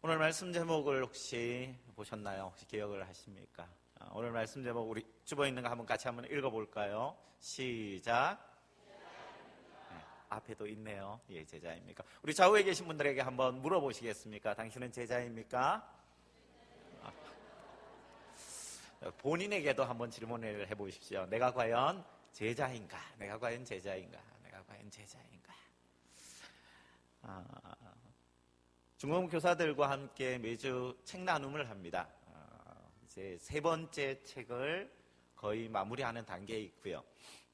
오늘 말씀 제목을 혹시 보셨나요? 혹시 기억을 하십니까? 오늘 말씀 제목 우리 주보에 있는 거 한번 같이 한번 읽어볼까요? 시작. 네, 앞에도 있네요. 예, 제자입니까? 우리 좌우에 계신 분들에게 한번 물어보시겠습니까? 당신은 제자입니까? 본인에게도 한번 질문을 해보십시오. 내가 과연 제자인가? 내가 과연 제자인가? 내가 과연 제자인가? 중공 교사들과 함께 매주 책 나눔을 합니다. 이제 세 번째 책을 거의 마무리하는 단계에 있고요.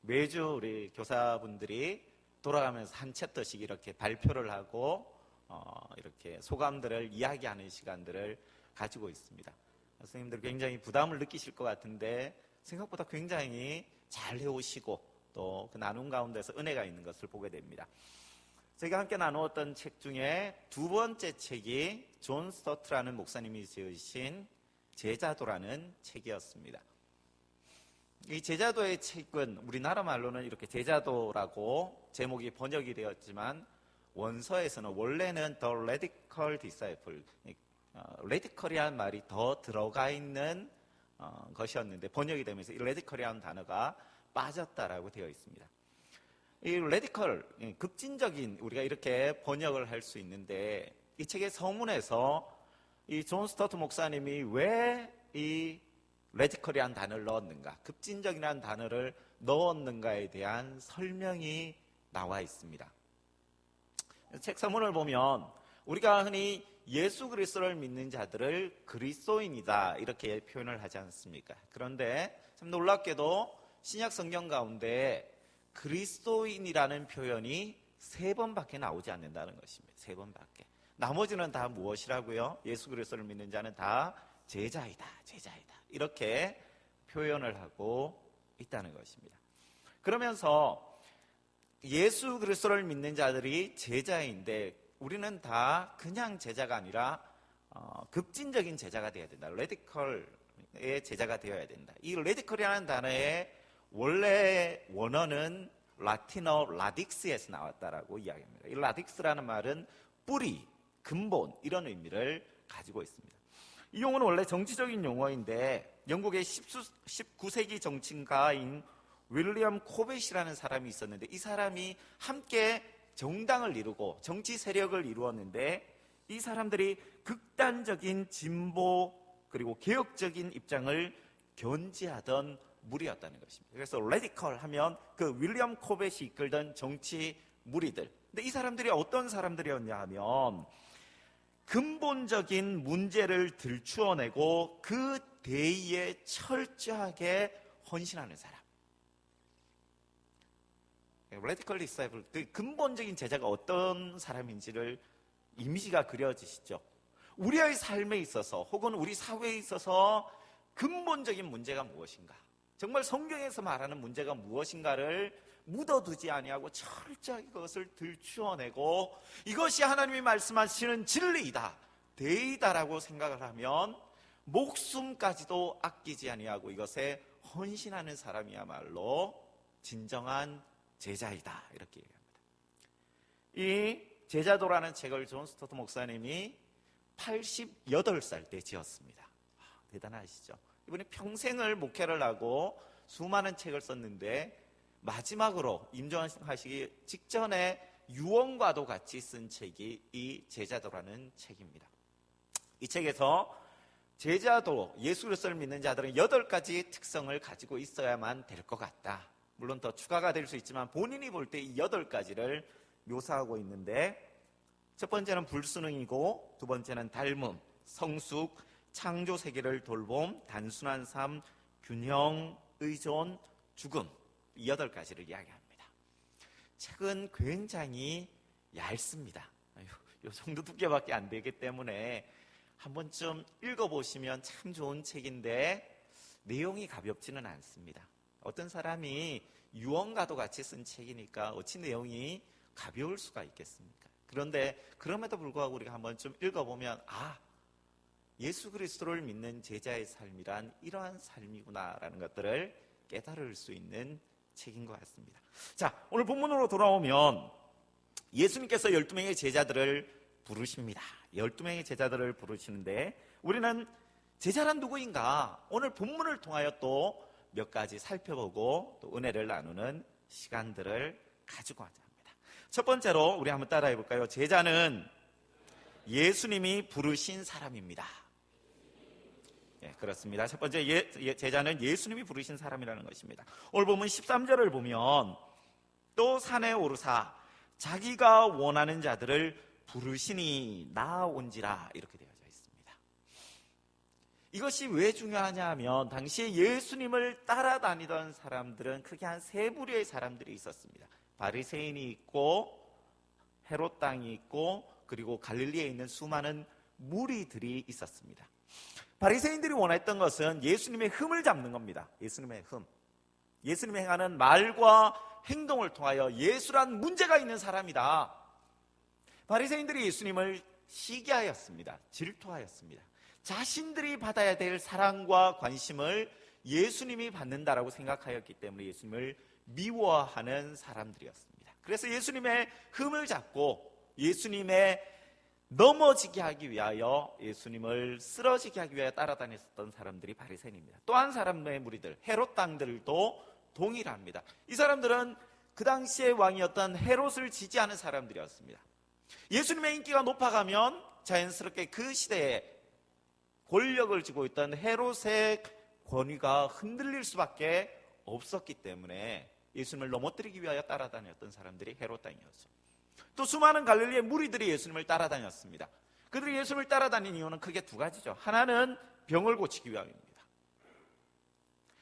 매주 우리 교사분들이 돌아가면서 한 챕터씩 이렇게 발표를 하고 이렇게 소감들을 이야기하는 시간들을 가지고 있습니다. 선생님들 굉장히 부담을 느끼실 것 같은데 생각보다 굉장히 잘 해오시고 또 그 나눔 가운데서 은혜가 있는 것을 보게 됩니다. 저희가 함께 나누었던 책 중에 두 번째 책이 존 스토트라는 목사님이 지으신 제자도라는 책이었습니다. 이 제자도의 책은 우리나라 말로는 이렇게 제자도라고 제목이 번역이 되었지만 원서에서는 원래는 The Radical Disciple, 레디컬이라는 말이 더 들어가 있는 것이었는데 번역이 되면서 이 레디컬이라는 단어가 빠졌다라고 되어 있습니다. 이 레디컬, 급진적인 우리가 이렇게 번역을 할 수 있는데 이 책의 서문에서 이 존 스토트 목사님이 왜 이 레디컬이라는 단어를 넣었는가, 급진적이라는 단어를 넣었는가에 대한 설명이 나와 있습니다. 책 서문을 보면 우리가 흔히 예수 그리스도를 믿는 자들을 그리스도인이다 이렇게 표현을 하지 않습니까? 그런데 참 놀랍게도 신약 성경 가운데 그리스도인이라는 표현이 3번밖에 나오지 않는다는 것입니다. 3번밖에. 나머지는 다 무엇이라고요? 예수 그리스도를 믿는 자는 다 제자이다, 제자이다. 이렇게 표현을 하고 있다는 것입니다. 그러면서 예수 그리스도를 믿는 자들이 제자인데 우리는 다 그냥 제자가 아니라 급진적인 제자가 되어야 된다. 레디컬의 제자가 되어야 된다. 이 레디컬이라는 단어의 원래 원어는 라틴어 라딕스에서 나왔다라고 이야기합니다. 이 라딕스라는 말은 뿌리, 근본 이런 의미를 가지고 있습니다. 이 용어는 원래 정치적인 용어인데 영국의 19세기 정치가인 윌리엄 코벳이라는 사람이 있었는데 이 사람이 함께 정당을 이루고 정치 세력을 이루었는데 이 사람들이 극단적인 진보 그리고 개혁적인 입장을 견지하던 무리였다는 것입니다. 그래서 레디컬 하면 그 윌리엄 코벳이 이끌던 정치 무리들. 근데 이 사람들이 어떤 사람들이었냐 하면 근본적인 문제를 들추어내고 그 대의에 철저하게 헌신하는 사람. 레디컬 디사이플, 그 근본적인 제자가 어떤 사람인지를 이미지가 그려지시죠. 우리의 삶에 있어서 혹은 우리 사회에 있어서 근본적인 문제가 무엇인가? 정말 성경에서 말하는 문제가 무엇인가를 묻어두지 아니하고 철저하게 그것을 들추어내고 이것이 하나님이 말씀하시는 진리이다, 대의다라고 생각을 하면 목숨까지도 아끼지 아니하고 이것에 헌신하는 사람이야말로 진정한 제자이다 이렇게 얘기합니다. 이 제자도라는 책을 존 스토트 목사님이 88살 때 지었습니다. 대단하시죠? 이분이 평생을 목회를 하고 수많은 책을 썼는데 마지막으로 임종하시기 직전에 유언과도 같이 쓴 책이 이 제자도라는 책입니다. 이 책에서 제자도, 예수 그리스도를 믿는 자들은 8가지 특성을 가지고 있어야만 될 것 같다. 물론 더 추가가 될 수 있지만 본인이 볼 때 이 8가지를 묘사하고 있는데 첫 번째는 불순응이고 두 번째는 닮음, 성숙, 창조 세계를 돌봄, 단순한 삶, 균형, 의존, 죽음 이 8가지를 이야기합니다. 책은 굉장히 얇습니다. 이 정도 두께밖에 안 되기 때문에 한 번쯤 읽어보시면 참 좋은 책인데 내용이 가볍지는 않습니다. 어떤 사람이 유언과도 같이 쓴 책이니까 어찌 내용이 가벼울 수가 있겠습니까? 그런데 그럼에도 불구하고 우리가 한 번쯤 읽어보면 예수 그리스도를 믿는 제자의 삶이란 이러한 삶이구나라는 것들을 깨달을 수 있는 책인 것 같습니다. 자, 오늘 본문으로 돌아오면 예수님께서 12명의 제자들을 부르십니다. 12명의 제자들을 부르시는데 우리는 제자란 누구인가? 오늘 본문을 통하여 또 몇 가지 살펴보고 또 은혜를 나누는 시간들을 가지고자 합니다. 첫 번째로 우리 한번 따라해 볼까요? 제자는 예수님이 부르신 사람입니다. 예, 그렇습니다. 첫 번째 제자는 예수님이 부르신 사람이라는 것입니다. 오늘 본문 13절을 보면 또 산에 오르사 자기가 원하는 자들을 부르시니 나아온지라 이렇게 되어져 있습니다. 이것이 왜 중요하냐 하면 당시에 예수님을 따라다니던 사람들은 크게 한 세 부류의 사람들이 있었습니다. 바리새인이 있고 헤롯 땅이 있고 그리고 갈릴리에 있는 수많은 무리들이 있었습니다. 바리새인들이 원했던 것은 예수님의 흠을 잡는 겁니다. 예수님의 흠. 예수님이 행하는 말과 행동을 통하여 예수란 문제가 있는 사람이다. 바리새인들이 예수님을 시기하였습니다. 질투하였습니다. 자신들이 받아야 될 사랑과 관심을 예수님이 받는다라고 생각하였기 때문에 예수님을 미워하는 사람들이었습니다. 그래서 예수님의 흠을 잡고 예수님의 넘어지게 하기 위하여 예수님을 쓰러지게 하기 위하여 따라다녔던 사람들이 바리새인입니다. 또 한 사람의 무리들 헤롯 당들도 동일합니다. 이 사람들은 그 당시의 왕이었던 헤롯을 지지하는 사람들이었습니다. 예수님의 인기가 높아가면 자연스럽게 그 시대에 권력을 쥐고 있던 헤롯의 권위가 흔들릴 수밖에 없었기 때문에 예수님을 넘어뜨리기 위하여 따라다녔던 사람들이 헤롯 당이었죠. 또 수많은 갈릴리의 무리들이 예수님을 따라다녔습니다. 그들이 예수님을 따라다닌 이유는 크게 두 가지죠. 하나는 병을 고치기 위함입니다.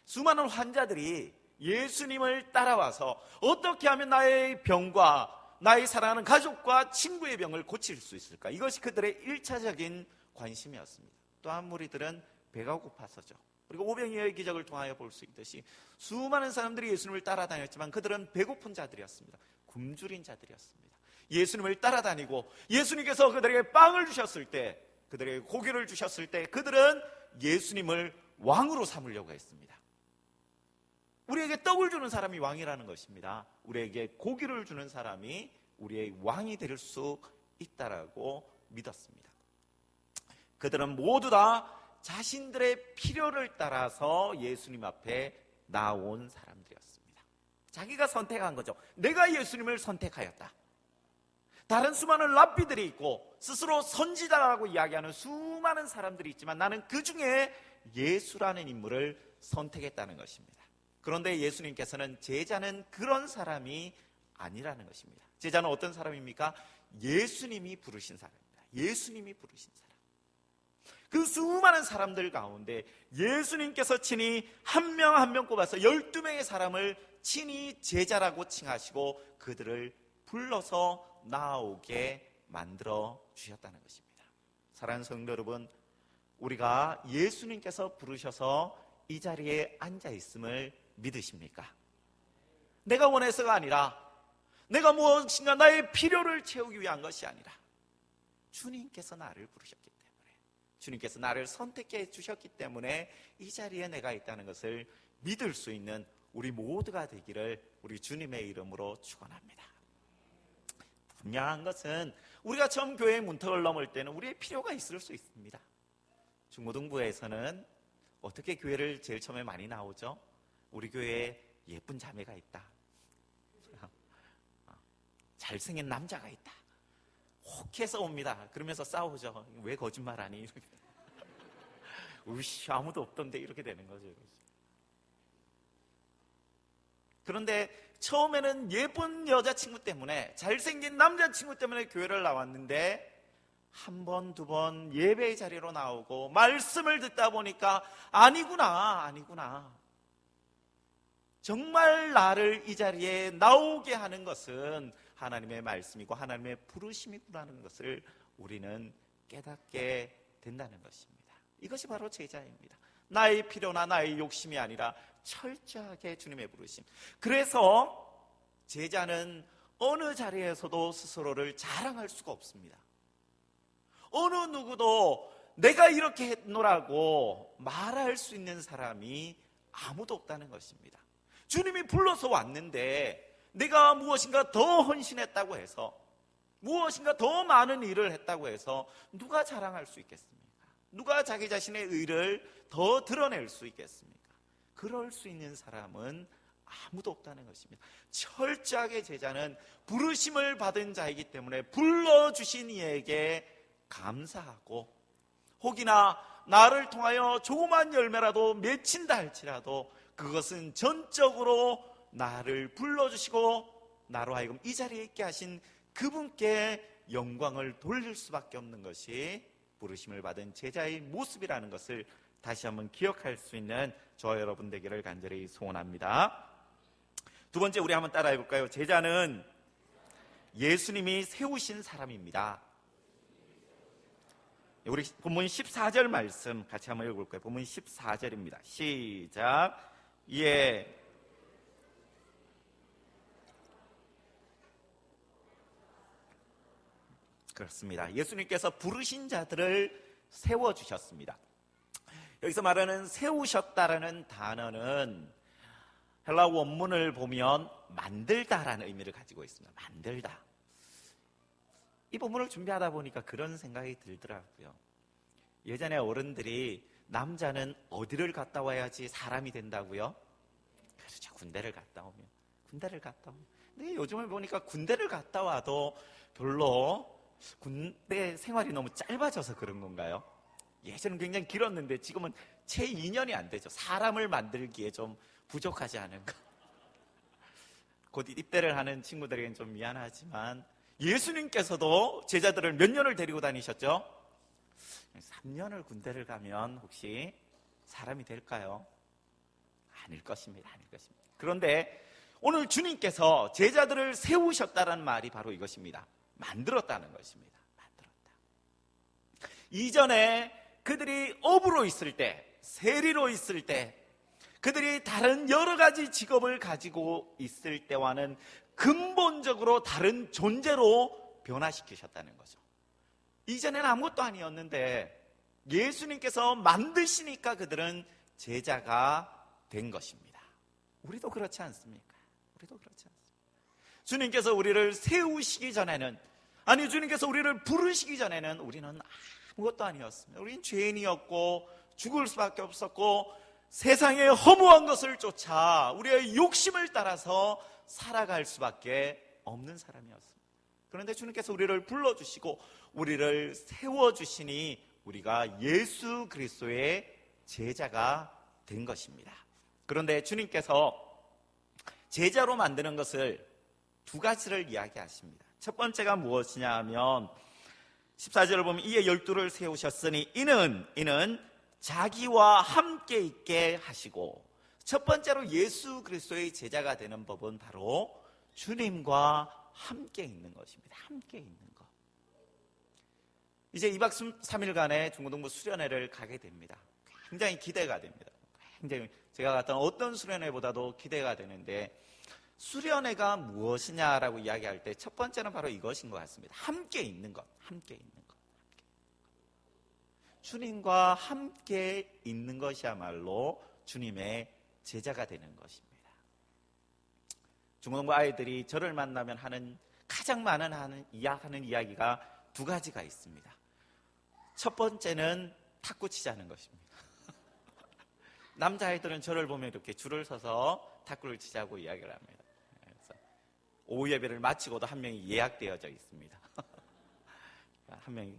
수많은 환자들이 예수님을 따라와서 어떻게 하면 나의 병과 나의 사랑하는 가족과 친구의 병을 고칠 수 있을까? 이것이 그들의 1차적인 관심이었습니다. 또한 무리들은 배가 고파서죠. 그리고 오병이어의 기적을 통하여 볼 수 있듯이 수많은 사람들이 예수님을 따라다녔지만 그들은 배고픈 자들이었습니다. 굶주린 자들이었습니다. 예수님을 따라다니고 예수님께서 그들에게 빵을 주셨을 때, 그들에게 고기를 주셨을 때 그들은 예수님을 왕으로 삼으려고 했습니다. 우리에게 떡을 주는 사람이 왕이라는 것입니다. 우리에게 고기를 주는 사람이 우리의 왕이 될 수 있다라고 믿었습니다. 그들은 모두 다 자신들의 필요를 따라서 예수님 앞에 나온 사람들이었습니다. 자기가 선택한 거죠. 내가 예수님을 선택하였다. 다른 수많은 랍비들이 있고 스스로 선지자라고 이야기하는 수많은 사람들이 있지만 나는 그 중에 예수라는 인물을 선택했다는 것입니다. 그런데 예수님께서는 제자는 그런 사람이 아니라는 것입니다. 제자는 어떤 사람입니까? 예수님이 부르신 사람입니다. 예수님이 부르신 사람. 그 수많은 사람들 가운데 예수님께서 친히 한 명 한 명 꼽아서 12명의 사람을 친히 제자라고 칭하시고 그들을 불러서 나오게 만들어 주셨다는 것입니다. 사랑하는 성도 여러분, 우리가 예수님께서 부르셔서 이 자리에 앉아 있음을 믿으십니까? 내가 원해서가 아니라 내가 무엇인가 나의 필요를 채우기 위한 것이 아니라 주님께서 나를 부르셨기 때문에, 주님께서 나를 선택해 주셨기 때문에 이 자리에 내가 있다는 것을 믿을 수 있는 우리 모두가 되기를 우리 주님의 이름으로 축원합니다. 분명한 것은 우리가 처음 교회의 문턱을 넘을 때는 우리의 필요가 있을 수 있습니다. 중고등부에서는 어떻게 교회를 제일 처음에 많이 나오죠? 우리 교회에 예쁜 자매가 있다, 잘생긴 남자가 있다, 혹해서 옵니다. 그러면서 싸우죠. 왜 거짓말하니? 이렇게. 우씨, 아무도 없던데 이렇게 되는 거죠. 그런데 처음에는 예쁜 여자친구 때문에, 잘생긴 남자친구 때문에 교회를 나왔는데 한 번, 두 번 예배의 자리로 나오고 말씀을 듣다 보니까 아니구나. 정말 나를 이 자리에 나오게 하는 것은 하나님의 말씀이고 하나님의 부르심이구나는 것을 우리는 깨닫게 된다는 것입니다. 이것이 바로 제자입니다. 나의 필요나 나의 욕심이 아니라 철저하게 주님의 부르심. 그래서 제자는 어느 자리에서도 스스로를 자랑할 수가 없습니다. 어느 누구도 내가 이렇게 했노라고 말할 수 있는 사람이 아무도 없다는 것입니다. 주님이 불러서 왔는데 내가 무엇인가 더 헌신했다고 해서, 무엇인가 더 많은 일을 했다고 해서 누가 자랑할 수 있겠습니까? 누가 자기 자신의 의를 더 드러낼 수 있겠습니까? 그럴 수 있는 사람은 아무도 없다는 것입니다. 철저하게 제자는 부르심을 받은 자이기 때문에 불러주신 이에게 감사하고, 혹이나 나를 통하여 조그만 열매라도 맺힌다 할지라도 그것은 전적으로 나를 불러주시고 나로 하여금 이 자리에 있게 하신 그분께 영광을 돌릴 수밖에 없는 것이 부르심을 받은 제자의 모습이라는 것을 다시 한번 기억할 수 있는 저와 여러분 되기를 간절히 소원합니다. 두 번째, 우리 한번 따라해 볼까요? 제자는 예수님이 세우신 사람입니다. 우리 본문 14절 말씀 같이 한번 읽어볼까요? 본문 14절입니다. 시작. 예. 그렇습니다. 예수님께서 부르신 자들을 세워주셨습니다. 여기서 말하는 세우셨다라는 단어는 헬라 원문을 보면 만들다라는 의미를 가지고 있습니다. 만들다. 이 본문을 준비하다 보니까 그런 생각이 들더라고요. 예전에 어른들이 남자는 어디를 갔다 와야지 사람이 된다고요? 그렇죠. 군대를 갔다 오면. 근데 요즘에 보니까 군대를 갔다 와도 별로 군대 생활이 너무 짧아져서 그런 건가요? 예전은 굉장히 길었는데 지금은 채 2년이 안 되죠. 사람을 만들기에 좀 부족하지 않은가. 곧 입대를 하는 친구들에게는 좀 미안하지만 예수님께서도 제자들을 몇 년을 데리고 다니셨죠? 3년을 군대를 가면 혹시 사람이 될까요? 아닐 것입니다. 그런데 오늘 주님께서 제자들을 세우셨다는 말이 바로 이것입니다. 만들었다는 것입니다. 만들었다. 이전에 그들이 어부로 있을 때, 세리로 있을 때, 그들이 다른 여러 가지 직업을 가지고 있을 때와는 근본적으로 다른 존재로 변화시키셨다는 거죠. 이전에는 아무것도 아니었는데 예수님께서 만드시니까 그들은 제자가 된 것입니다. 우리도 그렇지 않습니까? 주님께서 우리를 세우시기 전에는, 아니 주님께서 우리를 부르시기 전에는 우리는 아무것도 아니었습니다. 우리는 죄인이었고 죽을 수밖에 없었고 세상의 허무한 것을 쫓아 우리의 욕심을 따라서 살아갈 수밖에 없는 사람이었습니다. 그런데 주님께서 우리를 불러주시고 우리를 세워주시니 우리가 예수 그리스도의 제자가 된 것입니다. 그런데 주님께서 제자로 만드는 것을 두 가지를 이야기하십니다. 첫 번째가 무엇이냐 하면 14절을 보면 이에 12를 세우셨으니 이는 자기와 함께 있게 하시고, 첫 번째로 예수 그리스도의 제자가 되는 법은 바로 주님과 함께 있는 것입니다. 함께 있는 것. 이제 2박 3일간의 중고등부 수련회를 가게 됩니다. 굉장히 기대가 됩니다. 굉장히 제가 갔던 어떤 수련회보다도 기대가 되는데, 수련회가 무엇이냐라고 이야기할 때 첫 번째는 바로 이것인 것 같습니다. 함께 있는 것. 주님과 함께 있는 것이야말로 주님의 제자가 되는 것입니다. 중고등부 아이들이 저를 만나면 가장 많은 하는 이야기가 두 가지가 있습니다. 첫 번째는 탁구 치자는 것입니다. 남자아이들은 저를 보면 이렇게 줄을 서서 탁구를 치자고 이야기를 합니다. 그래서 오후 예배를 마치고도 한 명이 예약되어져 있습니다. 한 명이.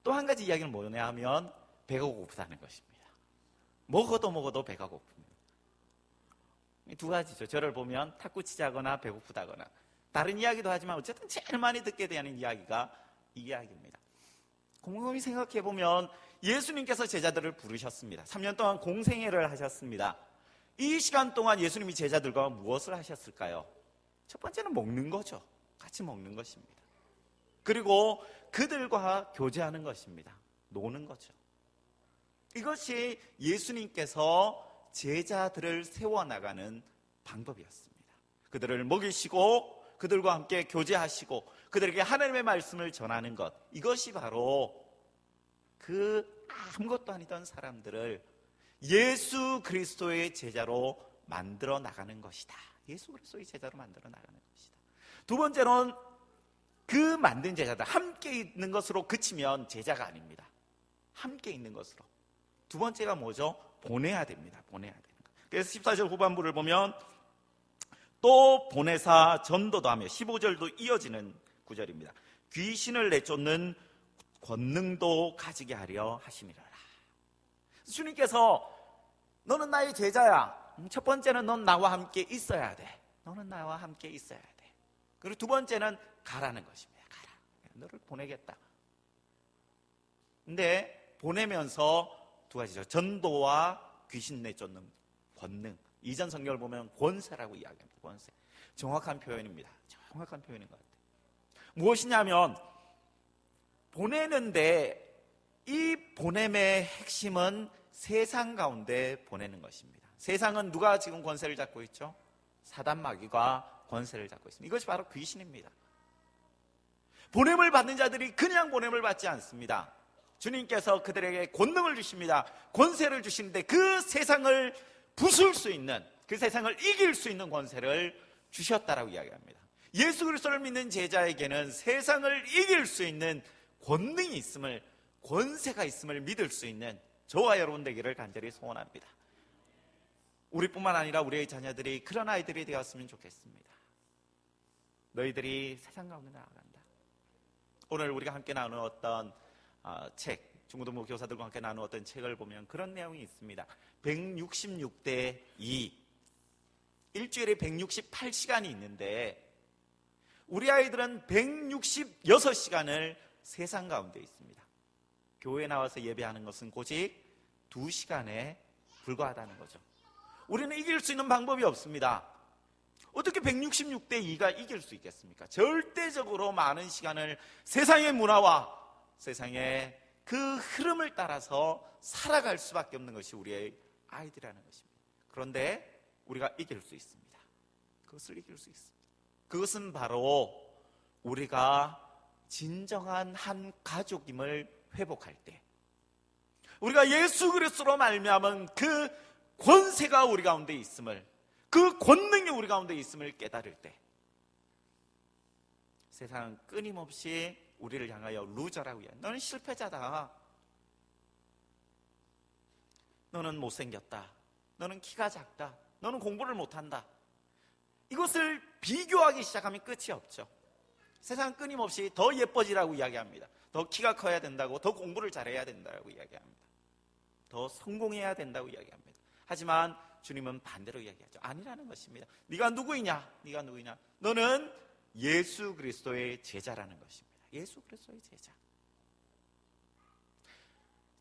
또 한 가지 이야기는 뭐냐 하면 배가 고프다는 것입니다. 먹어도 배가 고픕니다. 두 가지죠. 저를 보면 탁구 치자거나 배고프다거나. 다른 이야기도 하지만 어쨌든 제일 많이 듣게 되는 이야기가 이 이야기입니다. 곰곰이 생각해보면 예수님께서 제자들을 부르셨습니다. 3년 동안 공생애를 하셨습니다. 이 시간 동안 예수님이 제자들과 무엇을 하셨을까요? 첫 번째는 먹는 거죠. 같이 먹는 것입니다. 그리고 그들과 교제하는 것입니다. 노는 거죠. 이것이 예수님께서 제자들을 세워나가는 방법이었습니다. 그들을 먹이시고 그들과 함께 교제하시고 그들에게 하나님의 말씀을 전하는 것, 이것이 바로 그 아무것도 아니던 사람들을 예수 그리스도의 제자로 만들어 나가는 것이다. 예수 그리스도의 제자로 만들어 나가는 것이다. 두 번째는 그 만든 제자들, 함께 있는 것으로 그치면 제자가 아닙니다. 함께 있는 것으로. 두 번째가 뭐죠? 보내야 됩니다. 보내야 되는 거. 그래서 14절 후반부를 보면 또 보내사 전도도 하며, 15절도 이어지는 구절입니다. 귀신을 내쫓는 권능도 가지게 하려 하심이라. 주님께서 너는 나의 제자야. 첫 번째는 넌 나와 함께 있어야 돼. 너는 나와 함께 있어야 돼. 그리고 두 번째는 가라는 것입니다. 가라. 너를 보내겠다. 근데 보내면서 두 가지죠. 전도와 귀신 내쫓는 권능. 이전 성경을 보면 권세라고 이야기합니다. 권세. 정확한 표현입니다. 정확한 표현인 것 같아요. 무엇이냐면 보내는데 이 보냄의 핵심은 세상 가운데 보내는 것입니다. 세상은 누가 지금 권세를 잡고 있죠? 사단 마귀가 권세를 잡고 있습니다. 이것이 바로 귀신입니다. 보냄을 받는 자들이 그냥 보냄을 받지 않습니다. 주님께서 그들에게 권능을 주십니다. 권세를 주시는데 그 세상을 부술 수 있는, 그 세상을 이길 수 있는 권세를 주셨다라고 이야기합니다. 예수 그리스도를 믿는 제자에게는 세상을 이길 수 있는 권능이 있음을, 권세가 있음을 믿을 수 있는 저와 여러분 되기를 간절히 소원합니다. 우리뿐만 아니라 우리의 자녀들이 그런 아이들이 되었으면 좋겠습니다. 너희들이 세상 가운데 나아간다. 오늘 우리가 함께 나누었던 책, 중고등부 교사들과 함께 나누었던 책을 보면 그런 내용이 있습니다. 166대 2, 일주일에 168시간이 있는데 우리 아이들은 166시간을 세상 가운데 있습니다. 교회에 나와서 예배하는 것은 고직 2시간에 불과하다는 거죠. 우리는 이길 수 있는 방법이 없습니다. 어떻게 166대 2가 이길 수 있겠습니까? 절대적으로 많은 시간을 세상의 문화와 세상의 그 흐름을 따라서 살아갈 수밖에 없는 것이 우리의 아이들이라는 것입니다. 그런데 우리가 이길 수 있습니다. 그것을 이길 수 있습니다. 그것은 바로 우리가 진정한 한 가족임을 회복할 때, 우리가 예수 그리스도로 말미암은 그 권세가 우리 가운데 있음을, 그 권능이 우리 가운데 있음을 깨달을 때, 세상은 끊임없이 우리를 향하여 루저라고 해요. 너는 실패자다. 너는 못생겼다. 너는 키가 작다. 너는 공부를 못한다. 이것을 비교하기 시작하면 끝이 없죠. 세상은 끊임없이 더 예뻐지라고 이야기합니다. 더 키가 커야 된다고, 더 공부를 잘해야 된다고 이야기합니다. 더 성공해야 된다고 이야기합니다. 하지만 주님은 반대로 이야기하죠. 아니라는 것입니다. 네가 누구이냐? 네가 누구이냐? 너는 예수 그리스도의 제자라는 것입니다. 예수 그리스도의 제자.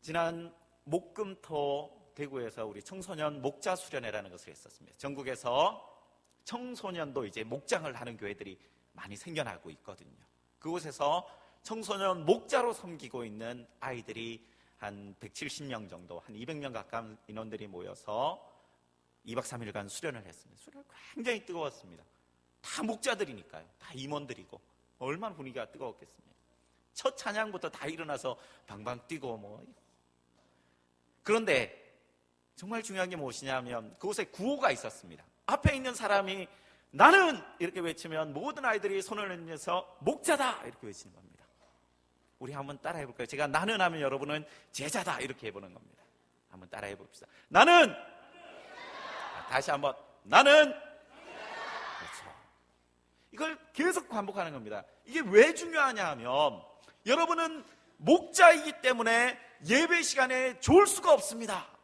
지난 목금토 대구에서 우리 청소년 목자 수련회라는 것을 했었습니다. 전국에서 청소년도 이제 목장을 하는 교회들이 많이 생겨나고 있거든요. 그곳에서 청소년 목자로 섬기고 있는 아이들이 한 170명 정도, 한 200명 가까운 인원들이 모여서 2박 3일간 수련을 했습니다. 수련이 굉장히 뜨거웠습니다. 다 목자들이니까요. 다 임원들이고 얼마나 분위기가 뜨거웠겠습니까? 첫 찬양부터 다 일어나서 방방 뛰고 뭐. 그런데 정말 중요한 게 무엇이냐면 그곳에 구호가 있었습니다. 앞에 있는 사람이 나는 이렇게 외치면 모든 아이들이 손을 내밀어서 목자다 이렇게 외치는 겁니다. 우리 한번 따라해 볼까요? 제가 나는 하면 여러분은 제자다 이렇게 해보는 겁니다. 한번 따라해 봅시다. 나는, 다시 한번, 나는, 그렇죠. 이걸 계속 반복하는 겁니다. 이게 왜 중요하냐 하면 여러분은 목자이기 때문에 예배 시간에 졸 수가 없습니다.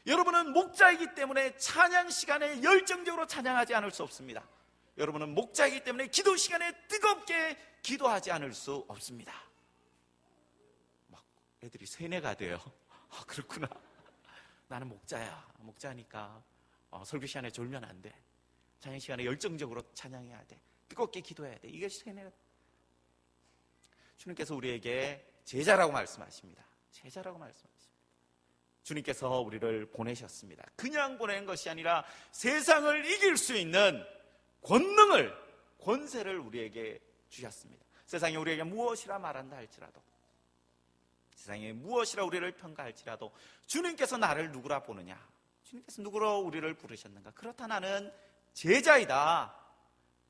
여러분은 목자이기 때문에 찬양 시간에 열정적으로 찬양하지 않을 수 없습니다. 여러분은 목자이기 때문에 기도 시간에 뜨겁게 기도하지 않을 수 없습니다. 막 애들이 세뇌가 돼요. 아, 그렇구나. 나는 목자야. 목자니까 설교 시간에 졸면 안 돼. 찬양 시간에 열정적으로 찬양해야 돼. 뜨겁게 기도해야 돼. 이게 세뇌가. 주님께서 우리에게 제자라고 말씀하십니다. 제자라고 말씀하십니다. 주님께서 우리를 보내셨습니다. 그냥 보낸 것이 아니라 세상을 이길 수 있는 권능을, 권세를 우리에게 주셨습니다. 세상에 우리에게 무엇이라 말한다 할지라도, 세상에 무엇이라 우리를 평가할지라도 주님께서 나를 누구라 보느냐? 주님께서 누구로 우리를 부르셨는가? 그렇다 나는 제자이다.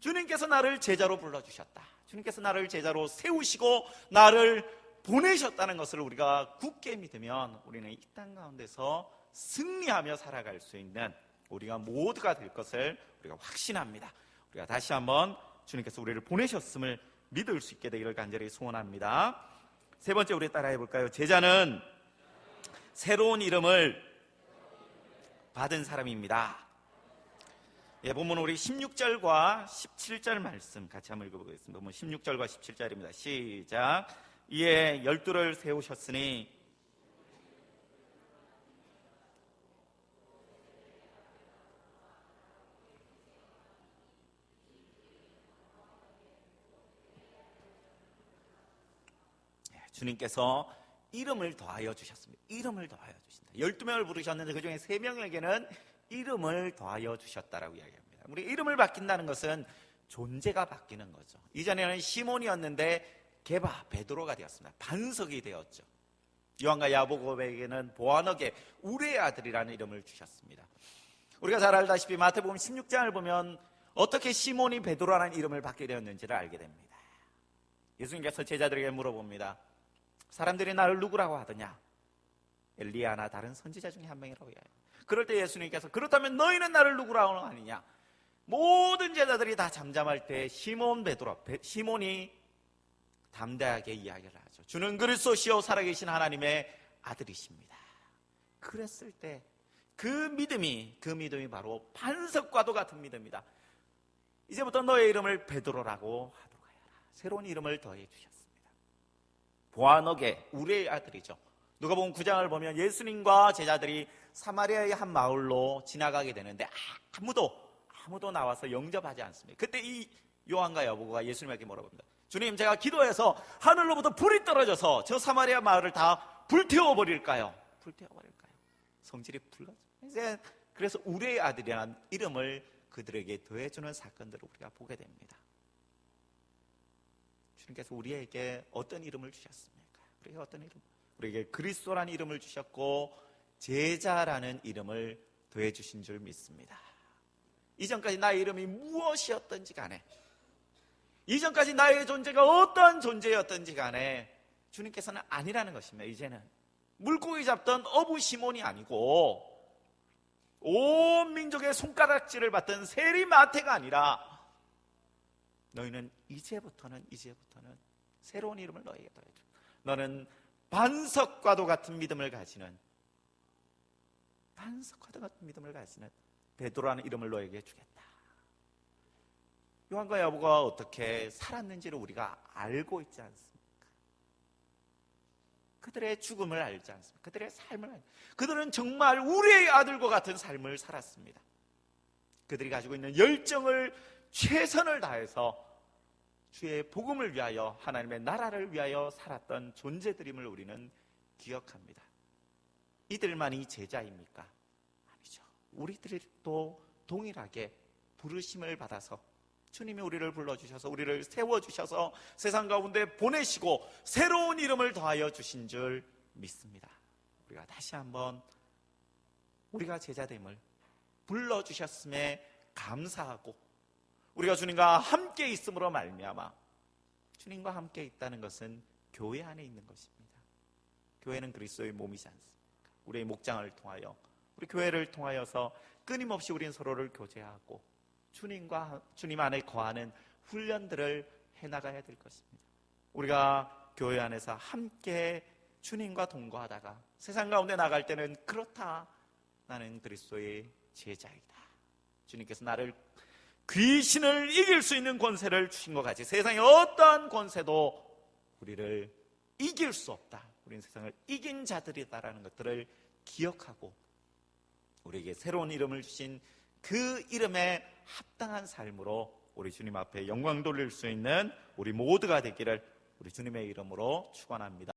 주님께서 나를 제자로 불러주셨다. 주님께서 나를 제자로 세우시고 나를 보내셨다는 것을 우리가 굳게 믿으면 우리는 이 땅 가운데서 승리하며 살아갈 수 있는 우리가 모두가 될 것을 우리가 확신합니다. 우리가 다시 한번 주님께서 우리를 보내셨음을 믿을 수 있게 되기를 간절히 소원합니다. 세 번째 우리 따라해 볼까요? 제자는 새로운 이름을 받은 사람입니다. 예, 보면 우리 16절과 17절 말씀 같이 한번 읽어보겠습니다. 보면 16절과 17절입니다. 시작. 이에 12를 세우셨으니 주님께서 이름을 더하여 주셨습니다. 이름을 더하여 주신다. 12명을 부르셨는데 그 중에 3명에게는 이름을 더하여 주셨다라고 이야기합니다. 우리 이름을 바뀐다는 것은 존재가 바뀌는 거죠. 이전에는 시몬이었는데 게바, 베드로가 되었습니다. 반석이 되었죠. 요한과 야고보에게는 보아너게, 우레의 아들이라는 이름을 주셨습니다. 우리가 잘 알다시피 마태복음 16장을 보면 어떻게 시몬이 베드로라는 이름을 받게 되었는지를 알게 됩니다. 예수님께서 제자들에게 물어봅니다. 사람들이 나를 누구라고 하더냐? 엘리야나 다른 선지자 중에 한 명이라고 이야기합니다. 그럴 때 예수님께서 그렇다면 너희는 나를 누구라고 하느냐? 모든 제자들이 다 잠잠할 때 시몬 베드로, 시몬이 담대하게 이야기를 하죠. 주는 그리스도시요 살아계신 하나님의 아들이십니다. 그랬을 때 그 믿음이 바로 반석과도 같은 믿음이다. 이제부터 너의 이름을 베드로라고 하도록 하여라. 새로운 이름을 더해 주셨습니다. 보아너게, 우레의 아들이죠. 누가복음 9장을 보면 예수님과 제자들이 사마리아의 한 마을로 지나가게 되는데 아무도 나와서 영접하지 않습니다. 그때 이 요한과 야고보가 예수님에게 물어봅니다. 주님, 제가 기도해서 하늘로부터 불이 떨어져서 저 사마리아 마을을 다 불태워버릴까요? 성질이 불가죠. 이제 그래서 우레의 아들이라는 이름을 그들에게 더해주는 사건들을 우리가 보게 됩니다. 주님께서 우리에게 어떤 이름을 주셨습니까? 우리에게 어떤 이름? 우리에게 그리스도라는 이름을 주셨고 제자라는 이름을 더해주신 줄 믿습니다. 이전까지 나의 이름이 무엇이었던지 간에, 이전까지 나의 존재가 어떠한 존재였던지 간에 주님께서는 아니라는 것입니다. 이제는 물고기 잡던 어부 시몬이 아니고 온 민족의 손가락질을 받던 세리마태가 아니라 너희는 이제부터는 새로운 이름을 너희에게 더해줘. 너는 반석과도 같은 믿음을 가지는 베드로라는 이름을 너에게 주겠다. 요한과 야고보가 어떻게 살았는지를 우리가 알고 있지 않습니까? 그들의 죽음을 알지 않습니까? 그들의 삶을 알지. 그들은 정말 우리의 아들과 같은 삶을 살았습니다. 그들이 가지고 있는 열정을, 최선을 다해서 주의 복음을 위하여, 하나님의 나라를 위하여 살았던 존재들임을 우리는 기억합니다. 이들만이 제자입니까? 아니죠. 우리들도 동일하게 부르심을 받아서 주님이 우리를 불러주셔서 우리를 세워주셔서 세상 가운데 보내시고 새로운 이름을 더하여 주신 줄 믿습니다. 우리가 다시 한번 우리가 제자됨을 불러주셨음에 감사하고 우리가 주님과 함께 있음으로 말미암아, 주님과 함께 있다는 것은 교회 안에 있는 것입니다. 교회는 그리스도의 몸이지 않습니까? 우리의 목장을 통하여, 우리 교회를 통하여서 끊임없이 우리는 서로를 교제하고 주님 안에 거하는 훈련들을 해나가야 될 것입니다. 우리가 교회 안에서 함께 주님과 동거하다가 세상 가운데 나갈 때는 그렇다, 나는 그리스도의 제자이다. 주님께서 나를 귀신을 이길 수 있는 권세를 주신 것 같이 세상의 어떠한 권세도 우리를 이길 수 없다. 우리는 세상을 이긴 자들이다라는 것들을 기억하고 우리에게 새로운 이름을 주신 그 이름에 합당한 삶으로 우리 주님 앞에 영광 돌릴 수 있는 우리 모두가 되기를 우리 주님의 이름으로 축원합니다.